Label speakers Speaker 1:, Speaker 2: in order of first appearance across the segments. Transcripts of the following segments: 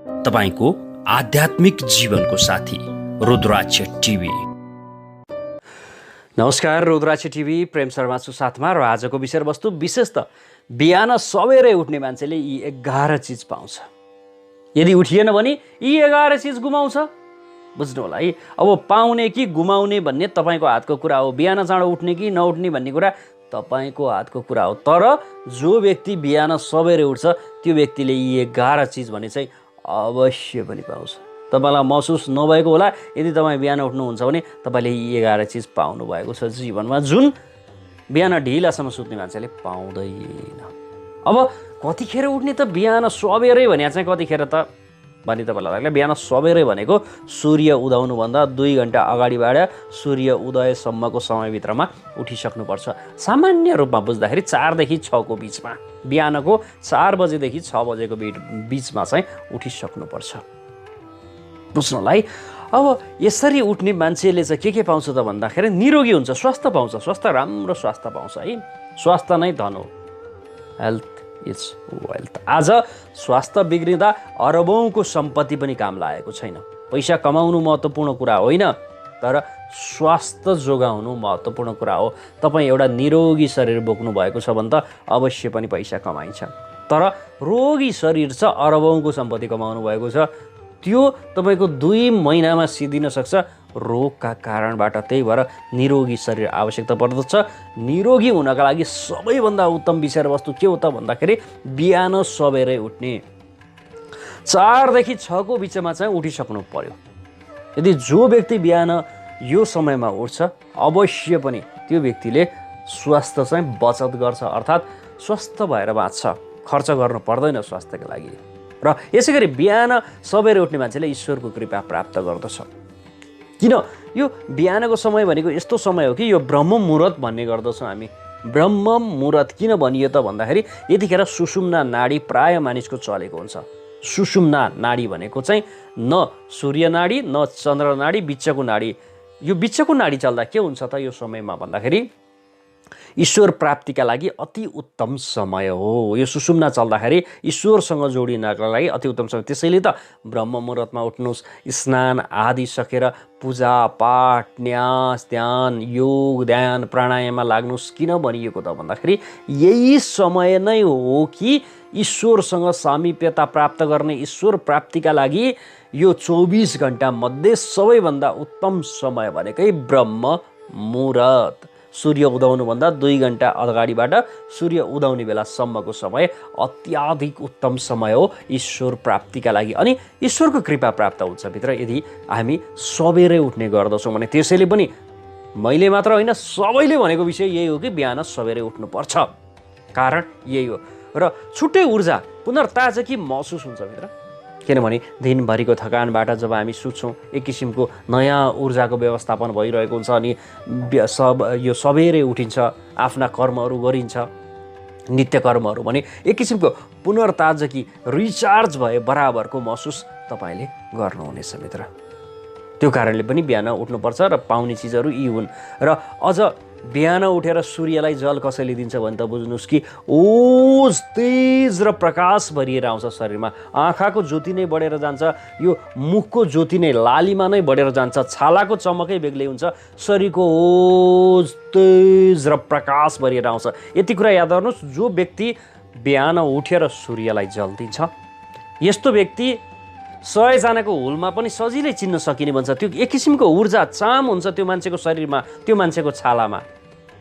Speaker 1: तपाईको आध्यात्मिक जीवनको साथी रुद्राक्ष टिभी। नमस्कार, रुद्राक्ष टिभी प्रेम शर्मा छु साथमा। र आजको विषयवस्तु विशेष त बिहान सबेरै उठ्ने मान्छेले यी 11 चिज पाउँछ। यदि उठिएन भने यी 11 चिज गुमाउँछ। बुझ्नु होला है। अब पाउने कि गुमाउने भन्ने तपाईको हातको कुरा हो। बिहान चाँडो उठ्ने कि नउठ्ने भन्ने कुरा तपाईको हातको कुरा हो। तर जो व्यक्ति बिहान सबेरै उठ्छ त्यो व्यक्तिले यी 11 चिज भने चाहिँ अवश्य पनि पाउँछ। तपाईलाई महसुस नभएको होला, यदि तपाईँ बिहान उठ्नुहुन्छ भने तपाईले यी 11 चिज पाउनु भएको छ जीवनमा, जुन बिहान ढिलासम्म सुत्ने मान्छेले पाउँदैन। अब कतिखेर उठ्ने त बिहान सबेरै भने चाहिँ कतिखेर त भनी तपाईलाई लाग्ला। बिहान सबेरै भनेको सूर्य उदाउनुभन्दा 2 घण्टा अगाडिबाट सूर्य उदयसम्मको समयभित्रमा उठिसक्नुपर्छ। सामान्य रूपमा बुझ्दाखेरि 4 देखि 6 को बिचमा, बिहानको 4 बजेदेखि 6 बजेको बिचमा चाहिँ उठिसक्नुपर्छ। बुझ्नुलाई। अब यसरी उठ्ने मान्छेले चाहिँ के पाउँछ त भन्दाखेरि निरोगी हुन्छ, स्वास्थ्य पाउँछ। स्वास्थ्य राम्रो स्वास्थ्य पाउँछ है। स्वास्थ्य नै धन हो। Health is wealth. आज स्वास्थ्य बिग्रिँदा अरबौंको सम्पत्ति पनि काम लागेको छैन। पैसा कमाउनु महत्त्वपूर्ण कुरा होइन, तर स्वास्थ्य जोगाउनु महत्त्वपूर्ण कुरा हो। तपाईँ एउटा निरोगी शरीर बोक्नु भएको छ भने त अवश्य पनि पैसा कमाइन्छ। तर रोगी शरीर छ, अरबौंको सम्पत्ति कमाउनु भएको छ, त्यो तपाईको 2 महिनामा सिद्धिन सक्छ रोगका कारणबाट। त्यही भएर निरोगी शरीर आवश्यकता पर्दछ। निरोगी हुनका लागि सबैभन्दा उत्तम विषयवस्तु के हो त भन्दाखेरि बिहान सबेरै उठ्ने। 4 देखि 6 को बिचमा चाहिँ उठिसक्नु पर्यो। यदि जो व्यक्ति बिहान यो समयमा उठ्छ अवश्य पनि त्यो व्यक्तिले स्वास्थ्य चाहिँ बचत गर्छ, अर्थात् स्वस्थ भएर बाँच्छ। खर्च गर्नु पर्दैन स्वास्थ्यका लागि। र यसैगरी बिहान सबेरै उठ्ने मान्छेले ईश्वरको कृपा प्राप्त गर्दछ। किन यो बिहानको समय भनेको यस्तो समय हो कि यो ब्रह्म मुहुर्त भन्ने गर्दछौँ हामी। ब्रह्म मुहुर्त किन भनियो त भन्दाखेरि यतिखेर सुषुम्ना नाडी प्राय मानिसको चलेको हुन्छ। सुषुम्ना नाडी भनेको चाहिँ न सूर्य नाडी न चन्द्र नाडी, बिचको नाडी। यो बिचको नाडी चल्दा के हुन्छ त यो समयमा भन्दाखेरि ईश्वर प्राप्तिका लागि अति उत्तम समय हो। यो सुषुम्ना चल्दाखेरि ईश्वरसँग जोडिनका लागि अति उत्तम समय। त्यसैले त ब्रह्म मुहुर्तमा उठ्नुहोस्, स्नान आदि सकेर पूजा पाठ न्यास ध्यान योग ध्यान प्राणायाममा लाग्नुहोस्। किन भनिएको त भन्दाखेरि यही समय नै हो कि ईश्वरसँग सामिप्यता प्राप्त गर्ने, ईश्वर प्राप्तिका लागि यो 24 घण्टा मध्ये सबैभन्दा उत्तम समय भनेकै ब्रह्म मुहुर्त। सूर्य उदाउनुभन्दा 2 घण्टा अगाडिबाट सूर्य उदाउने बेलासम्मको समय अत्याधिक उत्तम समय हो ईश्वर प्राप्तिका लागि। अनि ईश्वरको कृपा प्राप्त हुन्छ भित्र यदि हामी सबेरै उठ्ने गर्दछौँ भने। त्यसैले पनि मैले मात्र होइन, सबैले भनेको विषय यही हो कि बिहान सबेरै उठ्नुपर्छ। कारण यही हो। र छुट्टै ऊर्जा पुनर्ताजगी महसुस हुन्छ भित्र। किनभने दिनभरिको थकानबाट जब हामी सुत्छौँ एक किसिमको नयाँ ऊर्जाको व्यवस्थापन भइरहेको हुन्छ। अनि यो सबेरै उठिन्छ, आफ्ना कर्महरू गरिन्छ, नित्य कर्महरू भने एक किसिमको पुनर्ताजगी रिचार्ज भए बराबरको महसुस तपाईँले गर्नुहुनेछ मित्र। त्यो कारणले पनि बिहान उठ्नुपर्छ र पाउने चिजहरू यी हुन्। र अझ बिहान उठेर सूर्यलाई जल कसैले दिन्छ भने त बुझ्नुहोस् कि ओज तेज र प्रकाश भरिएर आउँछ शरीरमा। आँखाको ज्योति नै बढेर जान्छ, यो मुखको ज्योति नै लालीमा नै बढेर जान्छ, छालाको चमकै बेग्लै हुन्छ, शरीरको ओज तेज र प्रकाश भरिएर आउँछ। यति कुरा याद गर्नुहोस्, जो व्यक्ति बिहान उठेर सूर्यलाई जल दिन्छ यस्तो व्यक्ति 100 जनाको हुलमा पनि सजिलै चिन्न सकिने भन्छ। त्यो एक किसिमको ऊर्जा चाम हुन्छ त्यो मान्छेको शरीरमा, त्यो मान्छेको छालामा।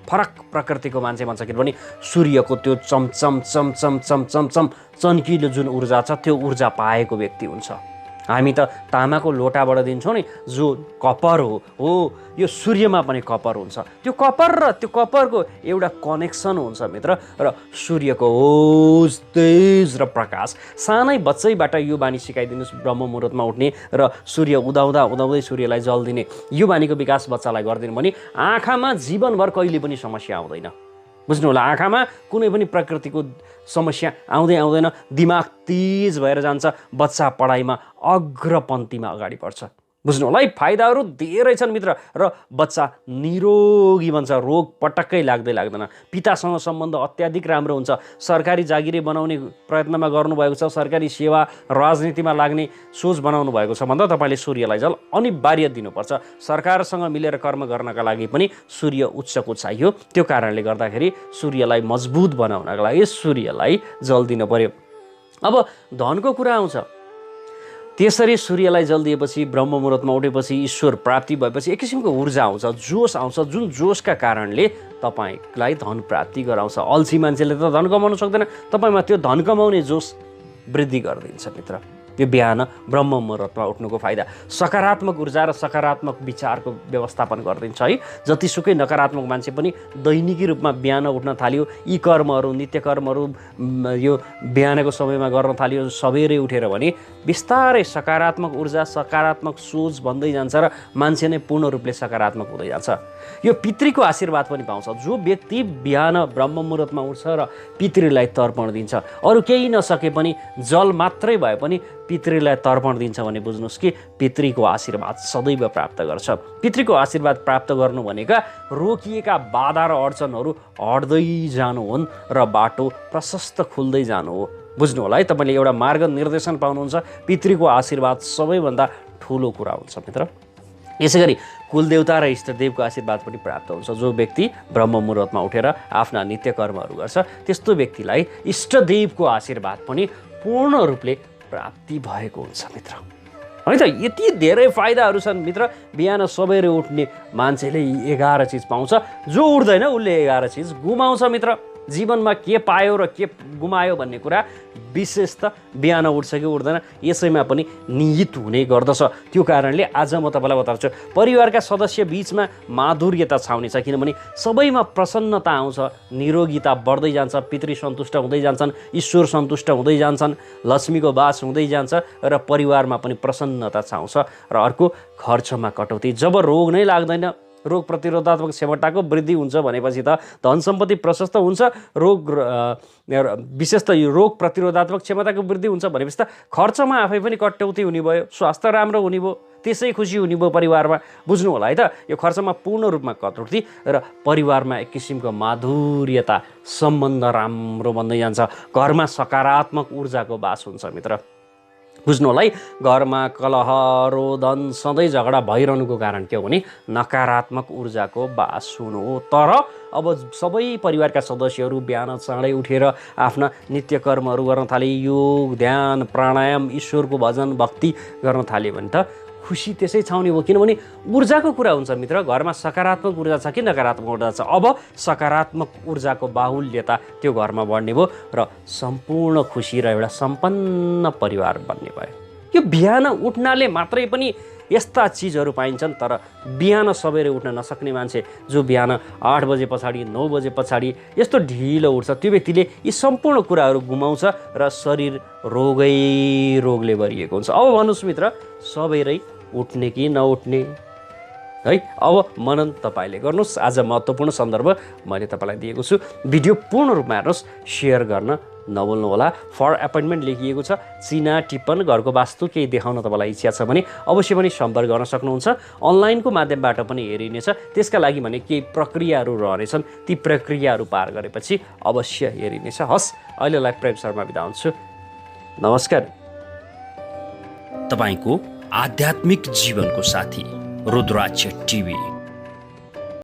Speaker 1: फरक प्रकृतिको मान्छे भन्छ, किनभने सूर्यको त्यो चमचम चमचम चमचम चम चम्किलो जुन ऊर्जा छ त्यो ऊर्जा पाएको व्यक्ति हुन्छ। हामी त तामाको लोटाबाट दिन्छौँ नि, जो कपर हो यो सूर्यमा पनि कपर हुन्छ। त्यो कपर र त्यो कपरको एउटा कनेक्सन हुन्छ मित्र। र सूर्यको ओज तेज र प्रकाश। सानै बच्चैबाट यो बानी सिकाइदिनुहोस् ब्रह्म मुहुर्तमा उठ्ने र सूर्य उदाउँदै सूर्यलाई जल दिने। यो बानीको विकास बच्चालाई गरिदिनु भने आँखामा जीवनभर कहिले पनि समस्या आउँदैन। बुझ्नु होला। आँखामा कुनै पनि प्रकृतिको समस्या आउँदैन। दिमाग तेज भएर जान्छ। बच्चा पढाइमा अग्रपन्थीमा अगाडि बढ्छ। बुझ्नु होला है, फाइदाहरू धेरै छन् मित्र। र बच्चा निरोगी बन्छ, रोग पटक्कै लाग्दैन। पितासँग सम्बन्ध अत्याधिक राम्रो हुन्छ। सरकारी जागिरे बनाउने प्रयत्नमा गर्नुभएको छ, सरकारी सेवा राजनीतिमा लाग्ने सोच बनाउनु भएको छ भन्दा तपाईँले सूर्यलाई जल अनिवार्य दिनुपर्छ। सरकारसँग मिलेर कर्म गर्नका लागि पनि सूर्य उच्चको चाहियो। त्यो कारणले गर्दाखेरि सूर्यलाई मजबुत बनाउनका लागि सूर्यलाई जल दिनु पर्यो। अब धनको कुरा आउँछ। त्यसरी सूर्यलाई जल दिएपछि, ब्रह्म मुहुर्तमा उठेपछि, ईश्वर प्राप्ति भएपछि एक किसिमको ऊर्जा आउँछ, जोस आउँछ, जुन जोसका कारणले तपाईँलाई धन प्राप्ति गराउँछ। अल्छी मान्छेले त धन कमाउन सक्दैन, तपाईँमा त्यो धन कमाउने जोस वृद्धि गरिदिन्छ मित्र। यो बिहान ब्रह्म मुहुर्तमा उठ्नुको फाइदा। सकारात्मक ऊर्जा र सकारात्मक विचारको व्यवस्थापन गरिदिन्छ है। जतिसुकै नकारात्मक मान्छे पनि दैनिकी रूपमा बिहान उठ्न थाल्यो, यी कर्महरू, नित्य कर्महरू यो बिहानको समयमा गर्न थाल्यो, सबेरै उठेर भने बिस्तारै सकारात्मक ऊर्जा, सकारात्मक सोच भन्दै जान्छ र मान्छे नै पूर्ण रूपले सकारात्मक हुँदै जान्छ। यो पितृको आशीर्वाद पनि पाउँछ। जो व्यक्ति बिहान ब्रह्म मुहुर्तमा उठ्छ र पितृलाई तर्पण दिन्छ, अरू केही नसके पनि जल मात्रै भए पनि पितृलाई तर्पण दिन्छ भने बुझ्नुहोस् कि पितृको आशीर्वाद सदैव प्राप्त गर्छ। पितृको आशीर्वाद प्राप्त गर्नु भनेका रोकिएका बाधा र अडचनहरू हट्दै जानु हुन् र बाटो प्रशस्त खुल्दै जानु हो। बुझ्नु होला है, तपाईँले एउटा मार्ग निर्देशन पाउनुहुन्छ। पितृको आशीर्वाद सबैभन्दा ठुलो कुरा हुन्छ मित्र। यसै गरी कुलदेवता र इष्टदेवको आशीर्वाद पनि प्राप्त हुन्छ। जो व्यक्ति ब्रह्म मुहुर्तमा उठेर आफ्ना नित्य कर्महरू गर्छ, त्यस्तो व्यक्तिलाई इष्टदेवको आशीर्वाद पनि पूर्ण रूपले प्राप्ति भएको हुन्छ मित्र। है त, यति धेरै फाइदाहरू छन् मित्र। बिहान सबेरै उठ्ने मान्छेले 11 चिज पाउँछ। जो उठ्दैन उसले 11 चिज गुमाउँछ मित्र। जीवनमा के पायो र के गुमायो भन्ने कुरा विशेष त बिहान उठ्छ कि उठ्दैन यसैमा पनि निहित हुने गर्दछ। त्यो कारणले आज म तपाईँलाई बताउँछु, परिवारका सदस्य बीचमा माधुर्यता छाउने छ। किनभने सबैमा प्रसन्नता आउँछ, निरोगिता बढ्दै जान्छ, पितृ सन्तुष्ट हुँदै जान्छन्, ईश्वर सन्तुष्ट हुँदै जान्छन्, लक्ष्मीको वास हुँदै जान्छ र परिवारमा पनि प्रसन्नता छाउँछ। र अर्को, खर्चमा कटौती। जब रोग नै लाग्दैन, रोग प्रतिरोधात्मक क्षमताको वृद्धि हुन्छ भनेपछि त धन सम्पत्ति प्रशस्त हुन्छ। विशेष त यो रोग प्रतिरोधात्मक क्षमताको वृद्धि हुन्छ भनेपछि त खर्चमा आफै पनि कटौती हुने भयो, स्वास्थ्य राम्रो हुने भयो, त्यसै खुसी हुने भयो परिवारमा। बुझ्नु होला है त, यो खर्चमा पूर्ण रूपमा कटौती र परिवारमा एक किसिमको माधुर्यता, सम्बन्ध राम्रो बन्दै जान्छ। घरमा सकारात्मक ऊर्जाको वास हुन्छ मित्र। बुझ्नु होला है, घरमा कलह, रोदन, सधैँ झगडा भइरहनुको कारण के हो भने नकारात्मक ऊर्जाको वास हुनु हो। तर अब सबै परिवारका सदस्यहरू बिहान चाँडै उठेर आफ्ना नित्य कर्महरू गर्न थाले, योग, ध्यान, प्राणायाम, ईश्वरको भजन, भक्ति गर्न थाल्यो भने त खुसी त्यसै छाउने हो। किनभने ऊर्जाको कुरा हुन्छ मित्र। घरमा सकारात्मक ऊर्जा छ कि नकारात्मक ऊर्जा छ, अब सकारात्मक ऊर्जाको बाहुल्यता त्यो घरमा बढ्ने भयो र सम्पूर्ण खुसी र एउटा सम्पन्न परिवार बन्ने भयो। यो बिहान उठ्नाले मात्रै पनि यस्ता चिजहरू पाइन्छन्। तर बिहान सबेरै उठ्न नसक्ने मान्छे, जो बिहान 8 बजे पछाडि, 9 बजे पछाडि यस्तो ढिलो उठ्छ, त्यो व्यक्तिले यी सम्पूर्ण कुराहरू गुमाउँछ र शरीर रोगले भरिएको हुन्छ। अब भन्नुहोस् मित्र, सबेरै उठ्ने कि नउठ्ने है? अब मनन तपाईँले गर्नुहोस्। आज महत्त्वपूर्ण सन्दर्भ मैले तपाईँलाई दिएको छु। भिडियो पूर्ण रूपमा हेर्नुहोस्, सेयर गर्न नभुल्नुहोला। फर एपोइन्टमेन्ट लेखिएको छ। चिना टिप्पण, घरको वास्तु केही देखाउन तपाईँलाई इच्छा छ भने अवश्य पनि सम्पर्क गर्न सक्नुहुन्छ। अनलाइनको माध्यमबाट पनि हेरिनेछ। त्यसका लागि भने केही प्रक्रियाहरू रहनेछन्, ती प्रक्रियाहरू पार गरेपछि अवश्य हेरिनेछ। हस्, अहिलेलाई प्रेम शर्मा बिदा हुन्छु। नमस्कार।
Speaker 2: तपाईको आध्यात्मिक जीवनको साथी रुद्राक्ष टिभी।